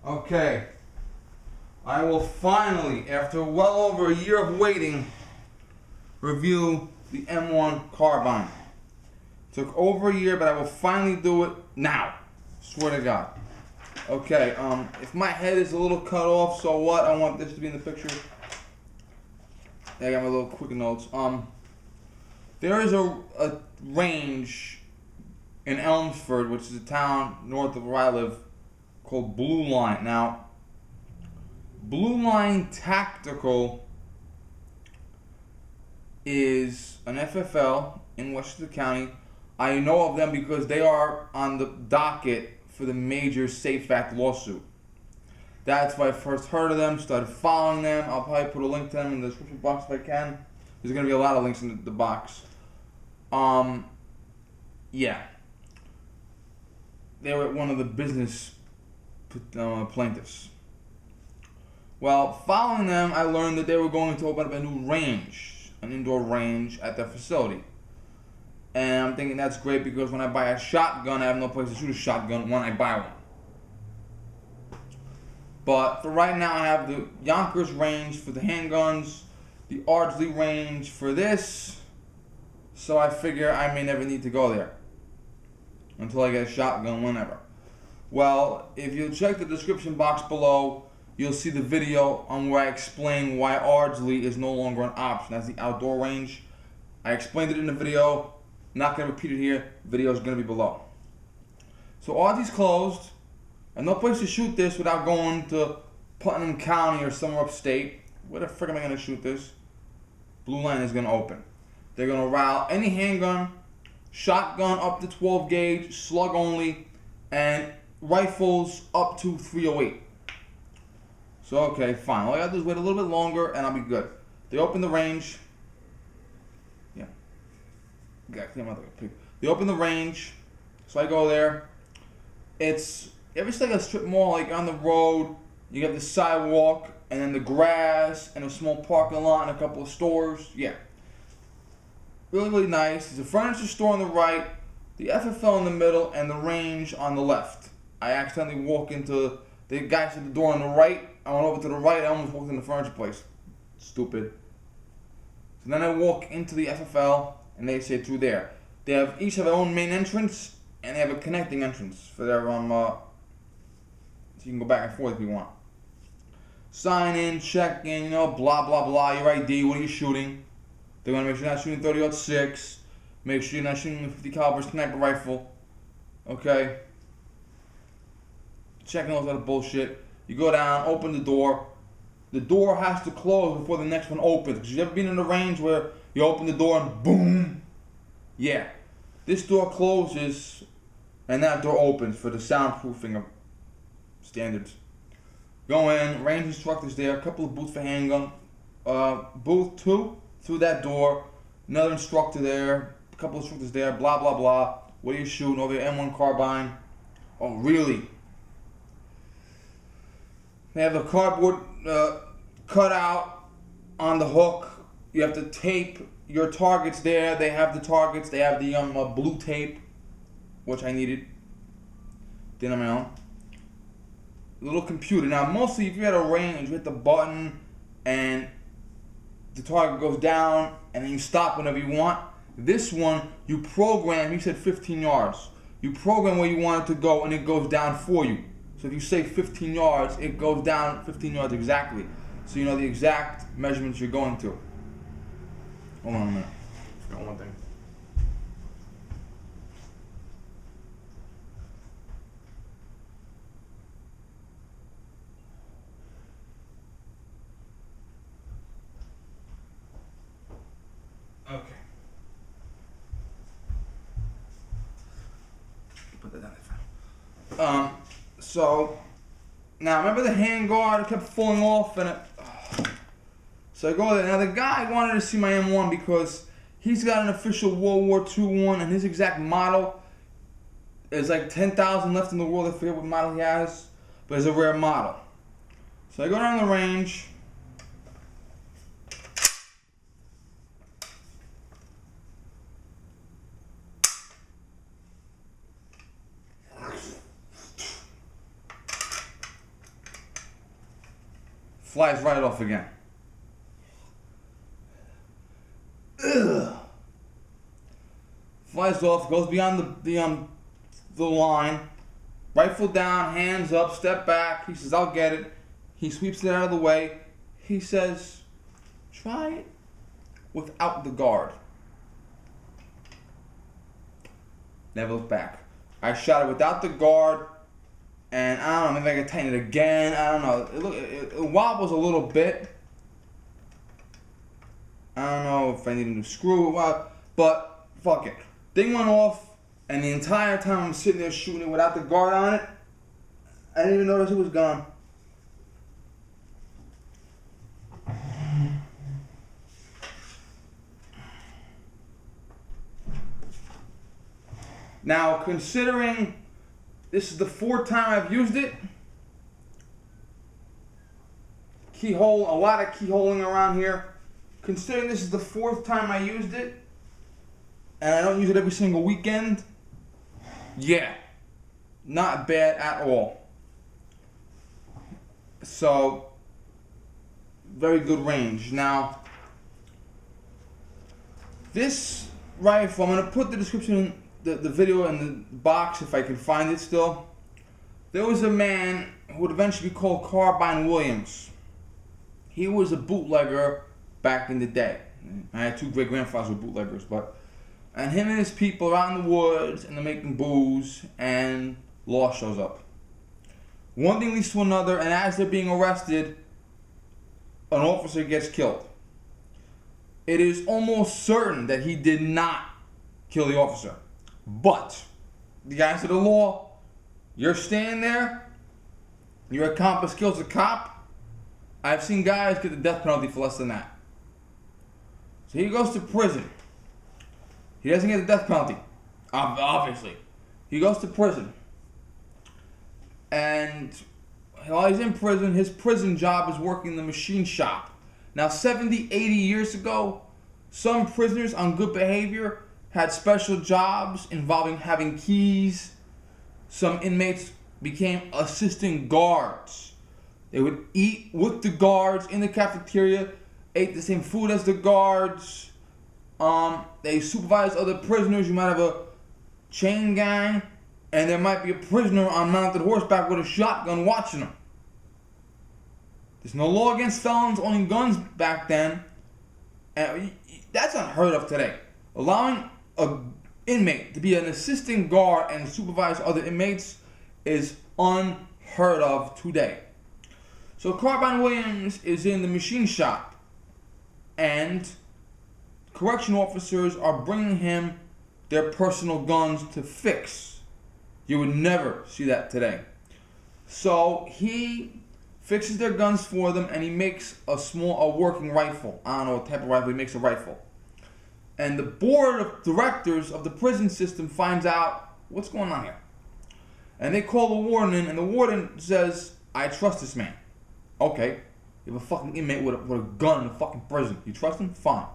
Okay, I will finally, after well over a year of waiting, review the M1 Carbine. Took over a year, but I will finally do it now. Swear to God. Okay, if my head is a little cut off, so what? I want this to be in the picture. I got my little quick notes. There is a range in Elmsford, which is a town north of where I live, called Blue Line. Now, Blue Line Tactical is an FFL in Westchester County. I know of them because they are on the docket for the major Safe Act lawsuit. That's why I first heard of them, started following them. I'll probably put a link to them in the description box if I can. There's going to be a lot of links in the box. Yeah. They were one of the business plaintiffs. Well, following them, I learned that they were going to open up a new range, an indoor range at their facility. And I'm thinking that's great because when I buy a shotgun, I have no place to shoot a shotgun when I buy one. But for right now, I have the Yonkers range for the handguns, the Ardsley range for this. So I figure I may never need to go there until I get a shotgun whenever. Well, if you check the description box below, you'll see the video on where I explain why Ardsley is no longer an option as the outdoor range. I explained it in the video. Not going to repeat it here. Video is going to be below. So Ardsley's closed. And no place to shoot this without going to Putnam County or somewhere upstate. Where the frick am I going to shoot this? Blue Line is going to open. They're going to allow any handgun, shotgun up to 12 gauge, slug only, and rifles up to .308. So okay, fine. All I got to do is wait a little bit longer and I'll be good. They open the range. Yeah. They open the range. So I go there. It's like a strip mall, like on the road. You have the sidewalk and then the grass and a small parking lot and a couple of stores. Yeah. Really, really nice. There's a furniture store on the right, the FFL in the middle, and the range on the left. I accidentally walk into the guys at the door on the right. I went over to the right. I almost walked in the furniture place. Stupid. So then I walk into the FFL, and they say through there. They each have their own main entrance, and they have a connecting entrance for their so you can go back and forth if you want. Sign in, check in, blah blah blah. Your ID. What are you shooting? They want to make sure you're not shooting 30-06. Make sure you're not shooting a 50 caliber sniper rifle. Okay. Checking all that bullshit. You go down, open the door. The door has to close before the next one opens. Because you ever been in a range where you open the door and boom? Yeah. This door closes and that door opens for the soundproofing of standards. Go in, range instructors there, a couple of booths for handgun. Booth 2, through that door, another instructor there, a couple of instructors there, blah blah blah. What are you shooting? Over your M1 Carbine. Oh really? They have a cardboard cutout on the hook. You have to tape your targets there. They have the targets. They have the blue tape, which I needed. Did on my own. Little computer. Now, mostly if you're at a range, you hit the button and the target goes down and then you stop whenever you want. This one, you program, he said 15 yards. You program where you want it to go and it goes down for you. So if you say 15 yards, it goes down 15 yards exactly. So you know the exact measurements you're going to. Hold on a minute. I forgot one thing. Okay. Put that down there. So now remember the handguard kept falling off and it. So I go there. Now the guy wanted to see my M1 because he's got an official World War II one and his exact model is like 10,000 left in the world. I forget what model he has, but it's a rare model. So I go down the range. flies right off again. Ugh. Flies off, goes beyond the line, rifle down, hands up, step back. He says, "I'll get it." He sweeps it out of the way. He says, "Try it without the guard." Never looked back. I shot it without the guard, and I don't know, maybe I could tighten it again. I don't know. It wobbles a little bit. I don't know if I need a new screw, but fuck it. Thing went off, and the entire time I'm sitting there shooting it without the guard on it, I didn't even notice it was gone. Now, considering this is the 4th time I've used it, keyhole, a lot of keyholing around here. Considering this is the 4th time I used it, and I don't use it every single weekend, yeah, not bad at all. So, very good range. Now, this rifle, I'm going to put the description, the video in the box if I can find it still. There was a man who would eventually be called Carbine Williams. He was a bootlegger back in the day. I had 2 great-grandfathers who were bootleggers, and him and his people are out in the woods, and they're making booze, and law shows up. One thing leads to another, and as they're being arrested, an officer gets killed. It is almost certain that he did not kill the officer. But the guys of the law, you're standing there, your accomplice kills a cop. I've seen guys get the death penalty for less than that. So he goes to prison. He doesn't get the death penalty, obviously. He goes to prison. And while he's in prison, his prison job is working in the machine shop. Now, 70, 80 years ago, some prisoners on good behavior had special jobs involving having keys. Some inmates became assistant guards. They would eat with the guards in the cafeteria, ate the same food as the guards. They supervised other prisoners. You might have a chain gang, and there might be a prisoner on mounted horseback with a shotgun watching them. There's no law against felons owning guns back then. And that's unheard of today. Allowing an inmate to be an assistant guard and supervise other inmates is unheard of today. So Carbine Williams is in the machine shop, and correction officers are bringing him their personal guns to fix. You would never see that today. So he fixes their guns for them, and he makes a working rifle. I don't know what type of rifle, he makes a rifle. And the board of directors of the prison system finds out what's going on here. And they call the warden in, and the warden says, "I trust this man." Okay, you have a fucking inmate with a gun in a fucking prison. You trust him? Fine.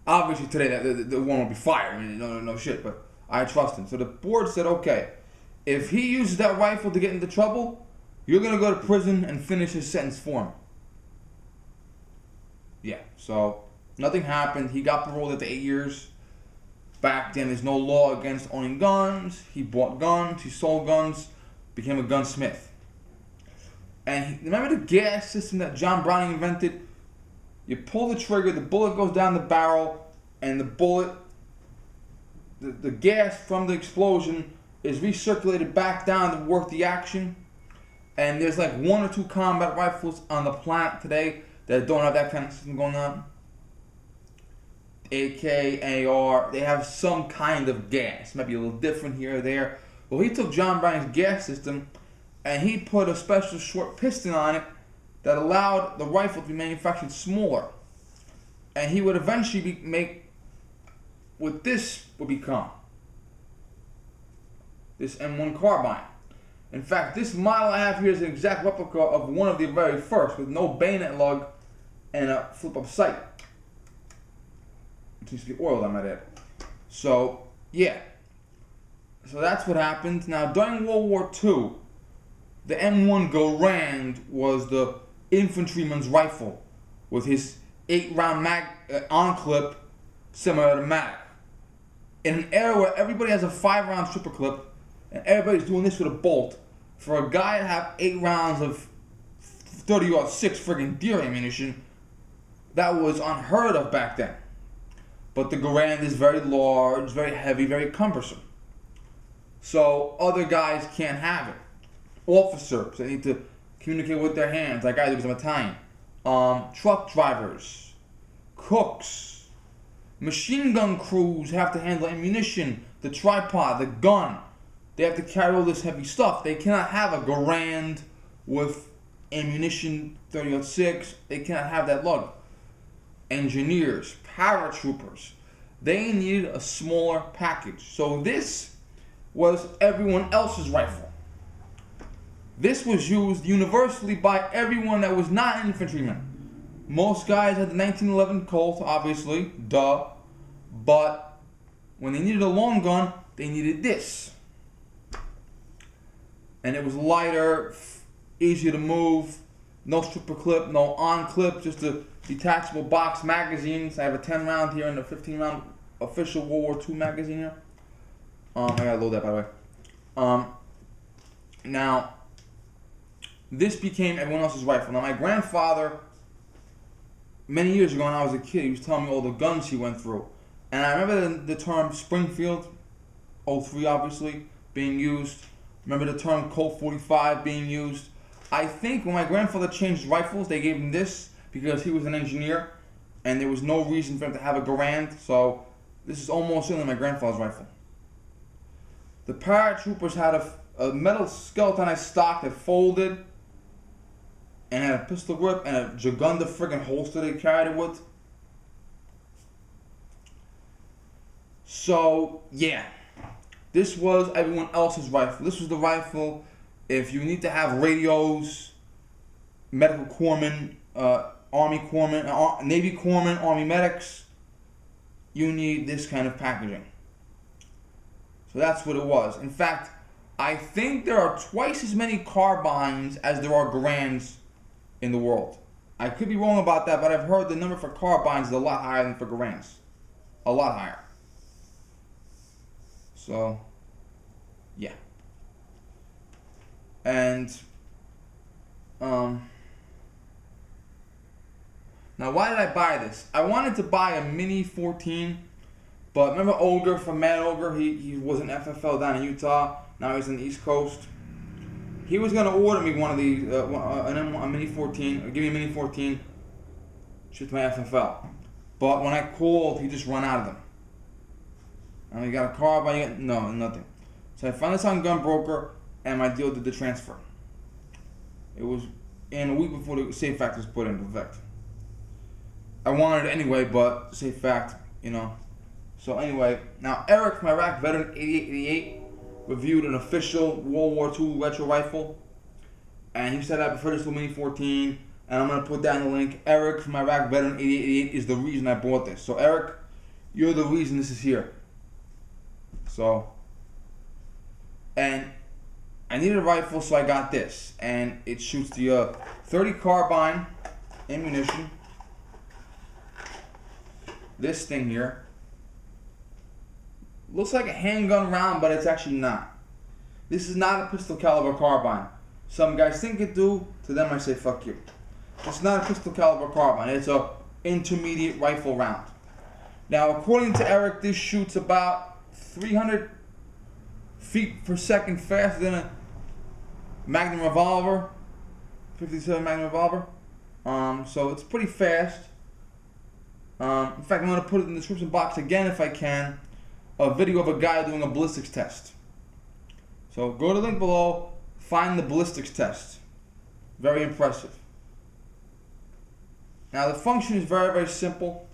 Obviously today the warden will be fired. I mean, no shit, but I trust him. So the board said, okay, if he uses that rifle to get into trouble, you're going to go to prison and finish his sentence for him. Yeah, so nothing happened. He got paroled after 8 years. Back then, there's no law against owning guns. He bought guns. He sold guns. Became a gunsmith. And remember the gas system that John Browning invented? You pull the trigger, the bullet goes down the barrel, and the bullet, the gas from the explosion is recirculated back down to work the action. And there's like 1 or 2 combat rifles on the planet today that don't have that kind of system going on. AK, AR, they have some kind of gas. Might be a little different here or there. Well, he took John Browning's gas system and he put a special short piston on it that allowed the rifle to be manufactured smaller. And he would eventually make what this would become. This M1 Carbine. In fact, this model I have here is an exact replica of one of the very first, with no bayonet lug and a flip-up sight. It needs to be oiled, I might add. So, yeah. So that's what happened. Now, during World War II, The M1 Garand was the infantryman's rifle with his 8-round on-clip semi-automatic. In an era where everybody has a 5-round stripper clip and everybody's doing this with a bolt, for a guy to have 8 rounds of 30-06 friggin' deer ammunition, that was unheard of back then. But the Garand is very large, very heavy, very cumbersome. So other guys can't have it. Officers, they need to communicate with their hands, like I do because I'm Italian. Truck drivers, cooks, machine gun crews have to handle ammunition, the tripod, the gun. They have to carry all this heavy stuff. They cannot have a Garand with ammunition 30-06. They cannot have that lug. Engineers, paratroopers, they needed a smaller package. So this was everyone else's rifle. This was used universally by everyone that was not an infantryman. Most guys had the 1911 Colt, obviously, duh. But when they needed a long gun, they needed this. And it was lighter, easier to move, no stripper clip, no on clip, just a detachable box magazines. I have a 10-round here and a 15-round official World War II magazine here. I gotta load that, by the way. Now, this became everyone else's rifle. Now, my grandfather, many years ago when I was a kid, he was telling me all the guns he went through. And I remember the term Springfield, 03 obviously, being used. Remember the term Colt 45 being used. I think when my grandfather changed rifles, they gave him this because he was an engineer and there was no reason for him to have a Garand. So this is almost certainly my grandfather's rifle. The paratroopers had a metal skeletonized stock that folded and had a pistol grip and a Jagunda friggin' holster they carried it with. So, yeah. This was everyone else's rifle. This was the rifle if you need to have radios, medical corpsmen, Army corpsmen, Navy corpsmen, Army medics. You need this kind of packaging. So that's what it was. In fact, I think there are twice as many carbines as there are Garands in the world. I could be wrong about that, but I've heard the number for carbines is a lot higher than for Garands. A lot higher. So, yeah. And, now why did I buy this? I wanted to buy a Mini 14, but remember Olger from Mad Olger? He was an FFL down in Utah. Now he's on the East Coast. He was going to order me one of these, a Mini 14, or give me a Mini 14, ship to my FFL. But when I called, he just run out of them. And he got a carbine, no, nothing. So I found this on Gun Broker, and my deal did the transfer. It was in a week before the Safe Fact was put into effect. I wanted it anyway, but Safe Fact, you know. So anyway, now Eric from Iraq, veteran 8888, reviewed an official World War II retro rifle. And he said I prefer this to a Mini 14, and I'm going to put down the link. Eric from Iraq, veteran 8888 is the reason I bought this. So Eric, you're the reason this is here. So, and I needed a rifle, so I got this. And it shoots the 30 carbine ammunition. This thing here looks like a handgun round, but it's actually not. This is not a pistol caliber carbine. Some guys think it do. To them I say fuck you. It's not a pistol caliber carbine. It's a intermediate rifle round. Now according to Eric, this shoots about 300 feet per second faster than a Magnum revolver, 57 Magnum revolver. So it's pretty fast. In fact, I'm going to put it in the description box again if I can, a video of a guy doing a ballistics test. So go to the link below, find the ballistics test. Very impressive. Now the function is very, very simple.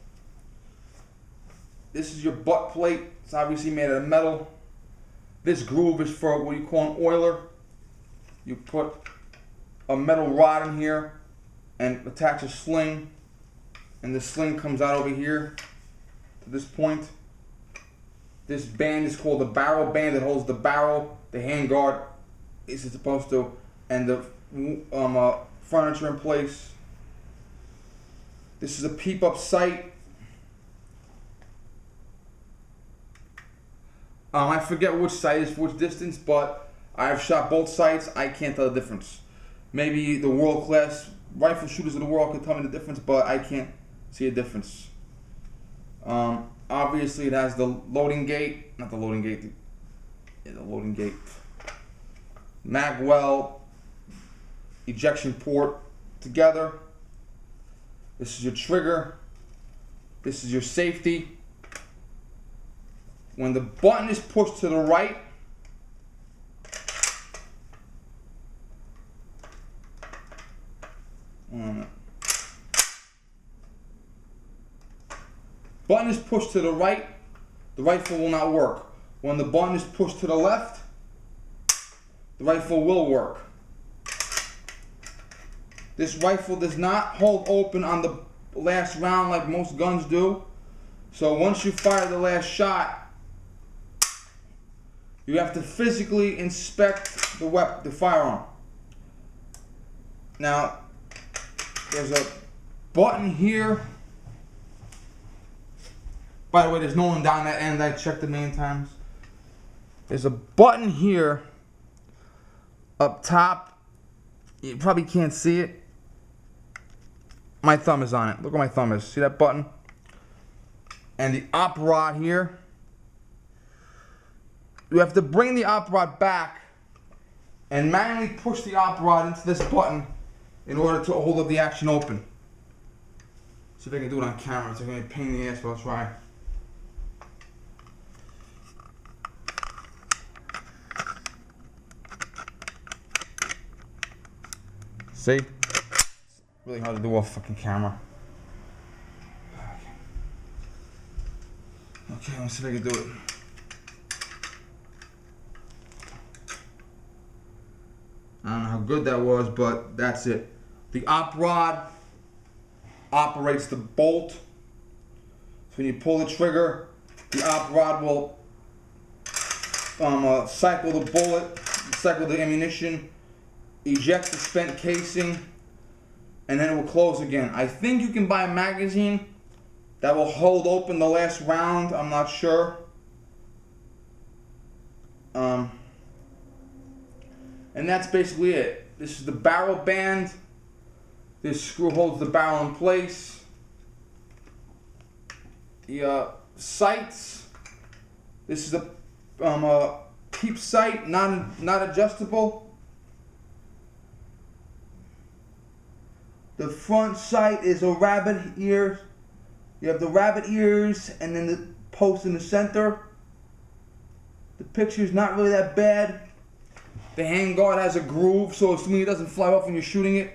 This is your butt plate. It's obviously made out of metal. This groove is for what you call an oiler. You put a metal rod in here and attach a sling. And the sling comes out over here to this point. This band is called the barrel band that holds the barrel. The handguard is supposed to. and the furniture in place. This is a peep up sight. I forget which sight is for which distance, but I've shot both sights. I can't tell the difference. Maybe the world class rifle shooters of the world can tell me the difference, but I can't see a difference. Obviously it has the loading gate, not the loading gate, the loading gate. Mag well, ejection port together. This is your trigger. This is your safety. When the button is pushed to the right, button is pushed to the right, the rifle will not work. When the button is pushed to the left, the rifle will work. This rifle does not hold open on the last round like most guns do. So once you fire the last shot, you have to physically inspect the weapon, the firearm. Now, there's a button here. By the way, there's no one down that end. I checked it many times. There's a button here up top. You probably can't see it. My thumb is on it. Look where my thumb is. See that button? And the op rod here. You have to bring the op rod back and manually push the op rod into this button in order to hold up the action open. See if I can do it on camera. It's going to be a pain in the ass, but I'll try. See? It's really hard to do off fucking camera. Okay, let's see if I can do it. I don't know how good that was, but that's it. The op rod operates the bolt. So when you pull the trigger, the op rod will cycle the bullet, cycle the ammunition, eject the spent casing, and then it will close again. I think you can buy a magazine that will hold open the last round. I'm not sure. And that's basically it. This is the barrel band. This screw holds the barrel in place. The sights. This is the peep sight, not adjustable. The front sight is a rabbit ear. You have the rabbit ears and then the post in the center. The picture's not really that bad. The handguard has a groove, so assuming it doesn't fly off when you're shooting it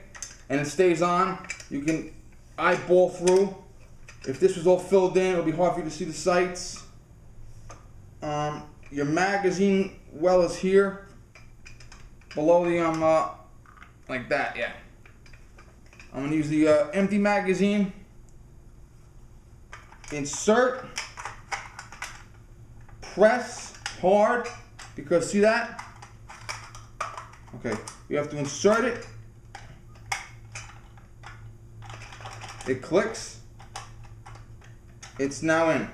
and it stays on, you can eyeball through. If this was all filled in, it would be hard for you to see the sights. Your magazine well is here, below the like that, yeah. I'm gonna use the empty magazine. Insert, press hard, because see that? Okay, you have to insert it. It clicks. It's now in.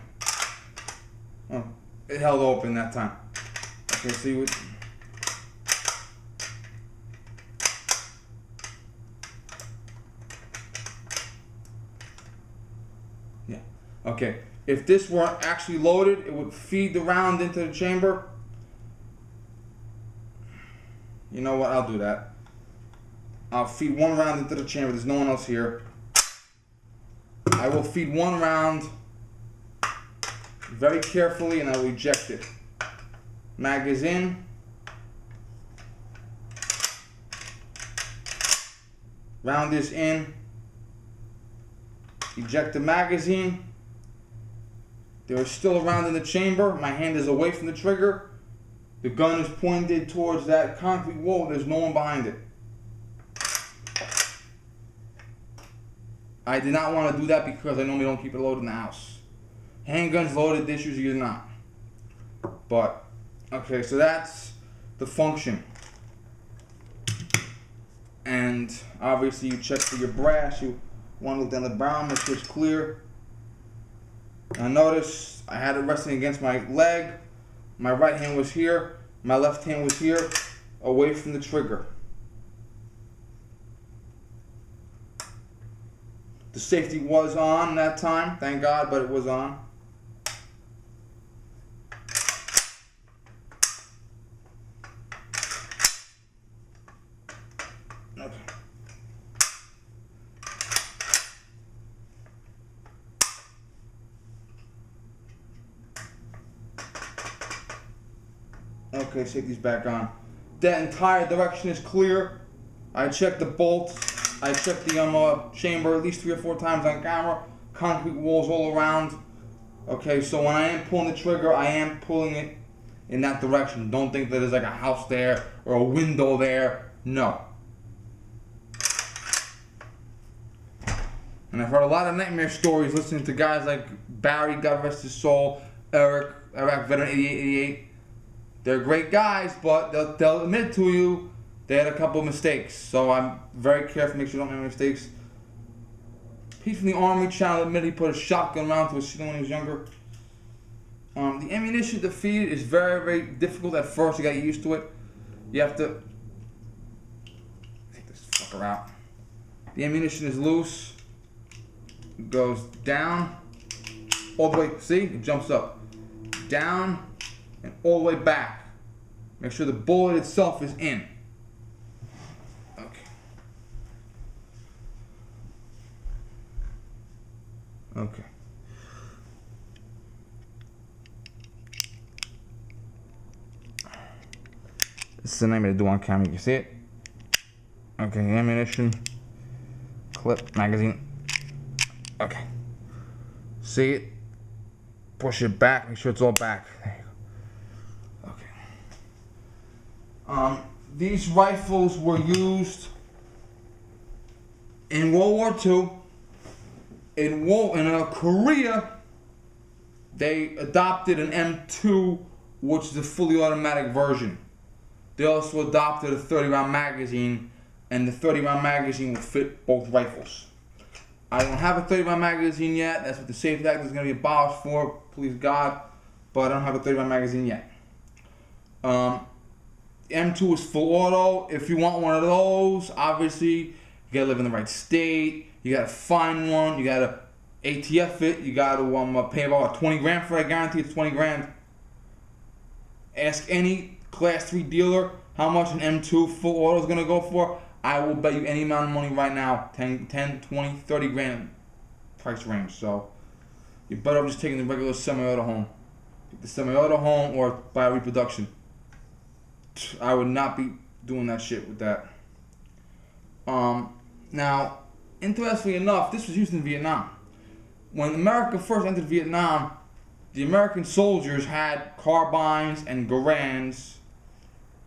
Oh, it held open that time. Okay, so you would. Yeah. Okay. If this were actually loaded, it would feed the round into the chamber. You know what? I'll do that. I'll feed one round into the chamber. There's no one else here. I will feed one round very carefully and I will eject it. Mag is in. Round is in. Eject the magazine. There is still a round in the chamber. My hand is away from the trigger. The gun is pointed towards that concrete wall. There's no one behind it. I did not want to do that because I normally don't keep it loaded in the house. Handguns loaded, this usually is not. But, okay, so that's the function. And obviously you check for your brass. You want to look down the barrel, make sure it's clear. Now notice I had it resting against my leg. My right hand was here. My left hand was here, away from the trigger. The safety was on that time, thank God, but it was on. Okay. Okay, safety's back on. That entire direction is clear. I checked the bolts. I checked the chamber at least 3 or 4 times on camera. Concrete walls all around. Okay, so when I am pulling the trigger, I am pulling it in that direction. Don't think that there's like a house there or a window there. No. And I've heard a lot of nightmare stories listening to guys like Barry, God rest his soul, Eric, Iraq veteran 8888. They're great guys, but they'll admit to you they had a couple of mistakes. So I'm very careful to make sure you don't make mistakes. Pete from the Army channel admitted he put a shotgun round to his ceiling when he was younger. The ammunition to feed is very, very difficult at first. You got to get used to it. You have to take this fucker out. The ammunition is loose. It goes down all the way. See, it jumps up, down, and all the way back. Make sure the bullet itself is in. Okay. This is the name of the do on camera. You can see it. Okay, ammunition, clip, magazine. Okay. See it? Push it back. Make sure it's all back. There you go. Okay. These rifles were used in World War II. In Korea, they adopted an M2, which is a fully automatic version. They also adopted a 30-round magazine, and the 30-round magazine will fit both rifles. I don't have a 30-round magazine yet. That's what the Safety Act is going to be abolished for, please God. But I don't have a 30-round magazine yet. M2 is full auto. If you want one of those, obviously, you got to live in the right state. You gotta find one, you gotta ATF it, you gotta pay about 20 grand for it. I guarantee it's 20 grand. Ask any class 3 dealer how much an M2 full auto is gonna go for. I will bet you any amount of money right now, 10, 20, 30 grand price range. So you're better off just taking the regular semi-auto home. Take the semi-auto home or buy a reproduction. I would not be doing that shit with that. Now, interestingly enough, this was used in Vietnam. When America first entered Vietnam, the American soldiers had carbines and Garands,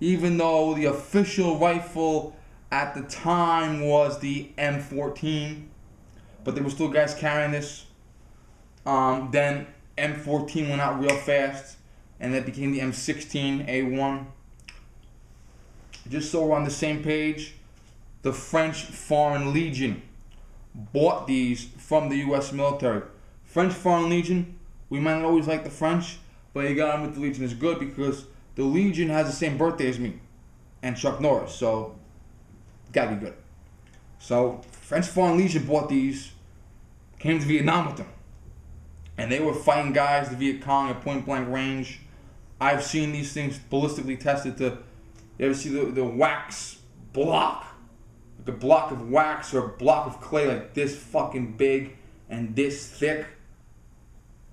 even though the official rifle at the time was the M14, but there were still guys carrying this. Then M14 went out real fast, and that became the M16A1. Just so we're on the same page, the French Foreign Legion bought these from the U.S. military. French Foreign Legion, we might not always like the French, but you got them with the Legion is good because the Legion has the same birthday as me and Chuck Norris, so gotta be good. So French Foreign Legion bought these, came to Vietnam with them, and they were fighting guys, the Viet Cong, at point blank range. I've seen these things ballistically tested to, you ever see the wax block? The block of wax or a block of clay like this fucking big and this thick.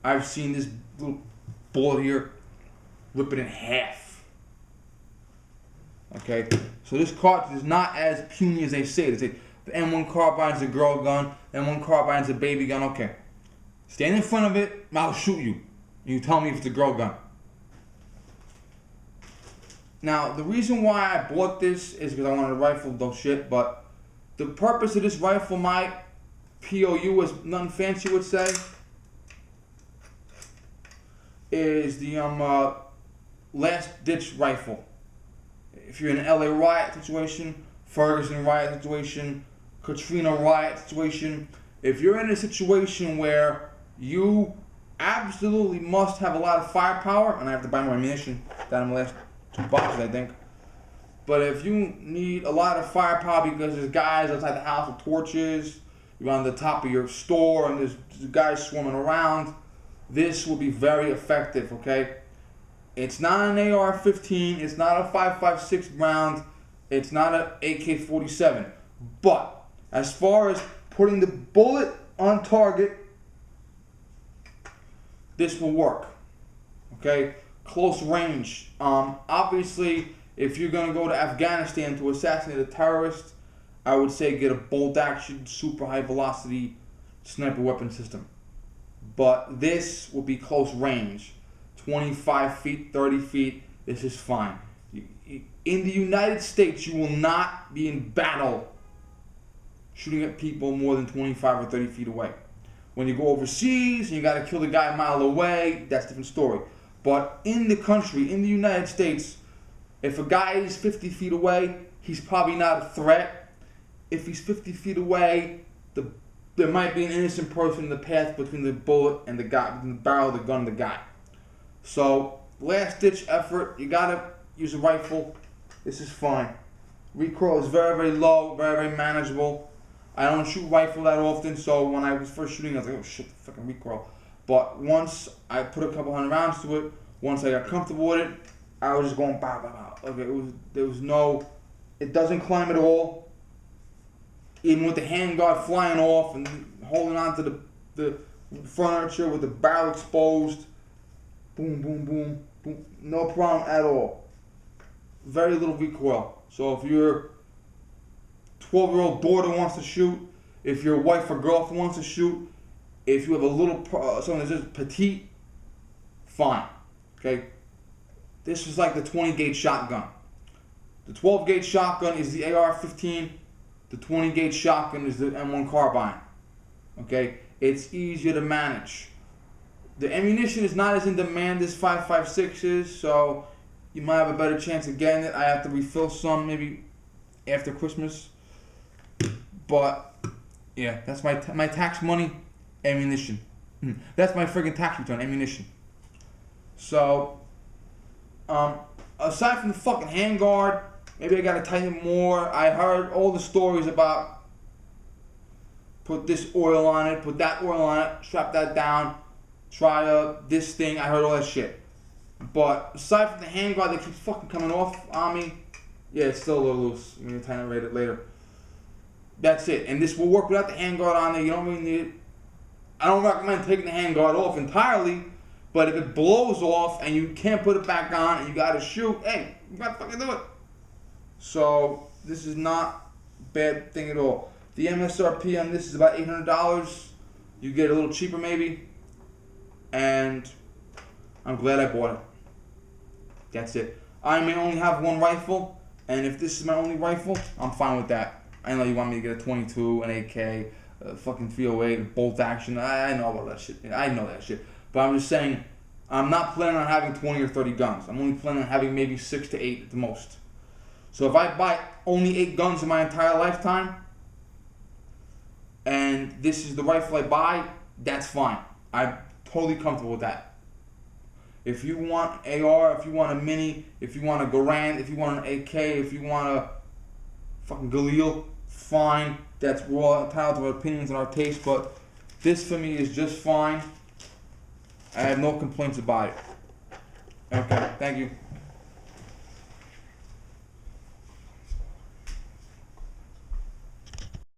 I've seen this little bullet here rip it in half. Okay, so this cartridge is not as puny as they say. They say the M1 Carbine is a girl gun, the M1 Carbine is a baby gun. Okay, stand in front of it, I'll shoot you. You tell me if it's a girl gun. Now, the reason why I bought this is because I wanted a rifle, no shit, but the purpose of this rifle, my POU, as nothing fancy would say, is the last ditch rifle. If you're in an LA riot situation, Ferguson riot situation, Katrina riot situation. If you're in a situation where you absolutely must have a lot of firepower, and I have to buy more ammunition, down in the last 2 boxes, I think. But if you need a lot of firepower because there's guys outside the house with torches, you're on the top of your store and there's guys swarming around, this will be very effective, okay? It's not an AR-15, it's not a 5.56 round, it's not an AK-47. But as far as putting the bullet on target, this will work, okay? Close range. Obviously, if you're going to go to Afghanistan to assassinate a terrorist, I would say get a bolt action, super high velocity sniper weapon system. But this will be close range. 25 feet, 30 feet, this is fine. In the United States, you will not be in battle shooting at people more than 25 or 30 feet away. When you go overseas and you got to kill the guy a mile away, that's a different story. But in the country, in the United States, if a guy is 50 feet away, he's probably not a threat. If he's 50 feet away, there might be an innocent person in the path between the bullet and the guy, between the barrel of the gun and the guy. So, last ditch effort, you gotta use a rifle. This is fine. Recoil is very, very low, very, very manageable. I don't shoot rifle that often, so when I was first shooting, I was like, oh shit, the fucking recoil. But once I put a couple hundred rounds to it, once I got comfortable with it, I was just going bow, bow, bow. Okay, there was no, it doesn't climb at all. Even with the handguard flying off and holding on to the furniture with the barrel exposed, boom, boom, boom, boom, no problem at all. Very little recoil. So if your 12-year-old daughter wants to shoot, if your wife or girlfriend wants to shoot, if you have a little, someone that's just petite, fine, okay? This is like the 20-gauge shotgun. The 12-gauge shotgun is the AR-15. The 20-gauge shotgun is the M1 Carbine, okay? It's easier to manage. The ammunition is not as in demand as 5.56 is, so you might have a better chance of getting it. I have to refill some maybe after Christmas. But, yeah, that's my tax money, ammunition. That's my friggin' tax return, ammunition. So, aside from the fucking handguard, maybe I gotta tighten it more. I heard all the stories about put this oil on it, put that oil on it, strap that down, try this thing. I heard all that shit. But aside from the handguard that keeps fucking coming off on me, yeah, it's still a little loose. I'm gonna tighten it later. That's it. And this will work without the handguard on there. You don't really need it. I don't recommend taking the handguard off entirely, but if it blows off and you can't put it back on and you gotta shoot, hey, you gotta fucking do it. So this is not a bad thing at all. The MSRP on this is about $800. You get it a little cheaper maybe. And I'm glad I bought it. That's it. I may only have one rifle, and if this is my only rifle, I'm fine with that. I know you want me to get a 22, an AK, a fucking 308, a bolt action. I know all that shit. I know that shit. But I'm just saying, I'm not planning on having 20 or 30 guns. I'm only planning on having maybe 6 to 8 at the most. So if I buy only 8 guns in my entire lifetime, and this is the rifle I buy, that's fine. I'm totally comfortable with that. If you want AR, if you want a Mini, if you want a Garand, if you want an AK, if you want a fucking Galil, fine. We're all entitled to our opinions and our taste, but this for me is just fine. I have no complaints about it. Okay, thank you.